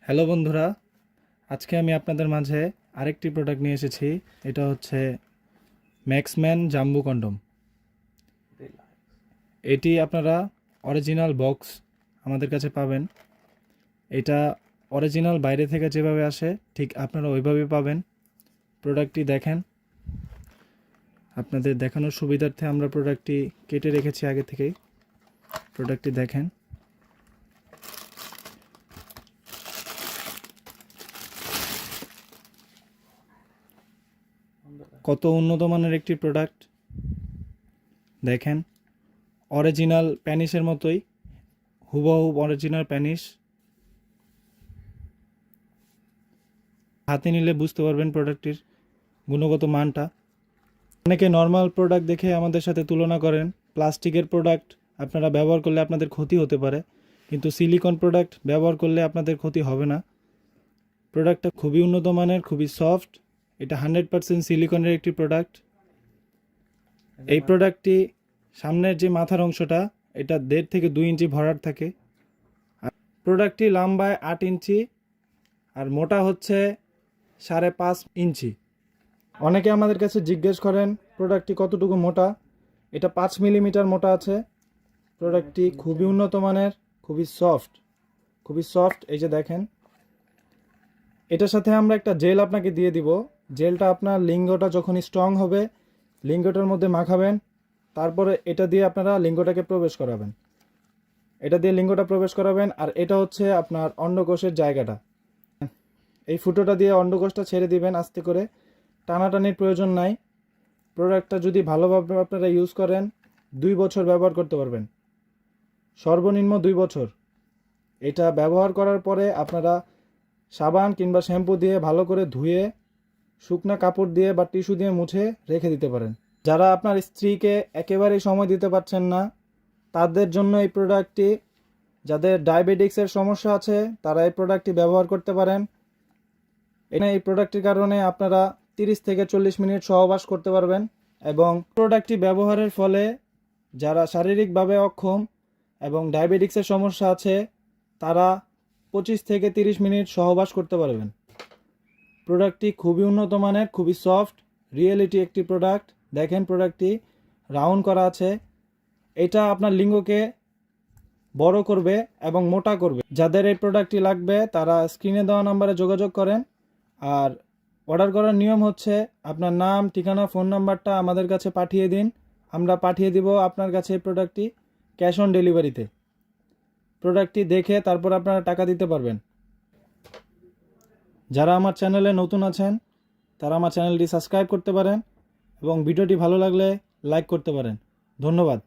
Hello বন্ধুরা, আজকে আমি আপনাদের মাঝে আরেকটি প্রোডাক্ট নিয়ে এসেছি। এটা হচ্ছে ম্যাক্সম্যান জাম্বু কন্ডম। এটি আপনারা অরিজিনাল বক্স আমাদের কাছে পাবেন। এটা অরিজিনাল বাইরে থেকে যেভাবে আসে ঠিক আপনারা ওইভাবেই পাবেন। প্রোডাক্টটি দেখেন, আপনাদের দেখানোর সুবিধার্থে আমরা প্রোডাক্টটি কেটে রেখেছি আগে থেকেই। প্রোডাক্টটি দেখেন। কত উন্নত মানের একটি প্রোডাক্ট দেখেন। অরিজিনাল প্যানিসের মতোই, হুবহু অরিজিনাল প্যানিস। হাতে নিলে বুঝতে পারবেন প্রোডাক্টটির গুণগত মানটা। অনেকে নর্মাল প্রোডাক্ট দেখে আমাদের সাথে তুলনা করেন। প্লাস্টিকের প্রোডাক্ট আপনারা ব্যবহার করলে আপনাদের ক্ষতি হতে পারে, কিন্তু সিলিকন প্রোডাক্ট ব্যবহার করলে আপনাদের ক্ষতি হবে না। প্রোডাক্টটা খুবই উন্নত মানের, খুবই সফট। এটা 100% সিলিকনের একটি প্রোডাক্ট। এই প্রোডাক্টটি সামনের যে মাথার অংশটা, এটা 1.5 থেকে 2 ইঞ্চি ভরাট থাকে। আর প্রোডাক্টটি লম্বায় 8 ইঞ্চি আর মোটা হচ্ছে 5.5 ইঞ্চি। অনেকে আমাদের কাছে জিজ্ঞেস করেন প্রোডাক্টটি কতটুকু মোটা। এটা 5 মিলিমিটার মোটা আছে। প্রোডাক্টটি খুবই উন্নত মানের, খুবই সফট। এই যে দেখেন, এটার সাথে আমরা একটা জেল আপনাকে দিয়ে দিব। জেলটা আপনার লিঙ্গটা যখন স্ট্রং হবে, লিঙ্গটার মধ্যে মাখাবেন। তারপরে এটা দিয়ে আপনারা লিঙ্গটাকে প্রবেশ করাবেন। আর এটা হচ্ছে আপনার অন্ডকোষের জায়গাটা। এই ফুটোটা দিয়ে অন্ডকোষটা ছেড়ে দিবেন আস্তে করে। টানাটানির প্রয়োজন নাই। প্রোডাক্টটা যদি ভালোভাবে আপনারা ইউজ করেন, 2 বছর ব্যবহার করতে পারবেন, সর্বনিম্ন 2 বছর। এটা ব্যবহার করার পরে আপনারা সাবান কিংবা শ্যাম্পু দিয়ে ভালো করে ধুয়ে শুকনা কাপড় দিয়ে বা টিস্যু দিয়ে মুছে রেখে দিতে পারেন। যারা আপনার স্ত্রীকে একেবারেই সময় দিতে পারছেন না, তাদের জন্য এই প্রোডাক্টটি, যাদের ডায়াবেটিক্সের সমস্যা আছে তারা এই প্রোডাক্টটি ব্যবহার করতে পারেন। এই প্রোডাক্টটির কারণে আপনারা 30 থেকে 40 মিনিট সহবাস করতে পারবেন। এবং প্রোডাক্টটি ব্যবহারের ফলে যারা শারীরিকভাবে অক্ষম এবং ডায়াবেটিক্সের সমস্যা আছে তারা 25 থেকে 30 মিনিট সহবাস করতে পারবেন। প্রোডাক্টটি খুবই উন্নত মানের, খুবই সফট, রিয়েলিটি একটি প্রোডাক্ট। দেখেন প্রোডাক্টটি রাউন্ড করা আছে। এটা আপনার লিঙ্গকে বড় করবে এবং মোটা করবে। যাদের এই প্রোডাক্টটি লাগবে তারা স্ক্রিনে দেওয়া নম্বরে যোগাযোগ করেন। আর অর্ডার করার নিয়ম হচ্ছে আপনার নাম, ঠিকানা, ফোন নাম্বারটা আমাদের কাছে পাঠিয়ে দিন। আমরা পাঠিয়ে দিব আপনার কাছে এই প্রোডাক্টটি ক্যাশ অন ডেলিভারিতে। প্রোডাক্টটি দেখে তারপর আপনারা টাকা দিতে পারবেন। যারা আমার চ্যানেলে নতুন আছেন তারা আমার চ্যানেলটি সাবস্ক্রাইব করতে পারেন এবং ভিডিওটি ভালো লাগলে লাইক করতে পারেন। ধন্যবাদ।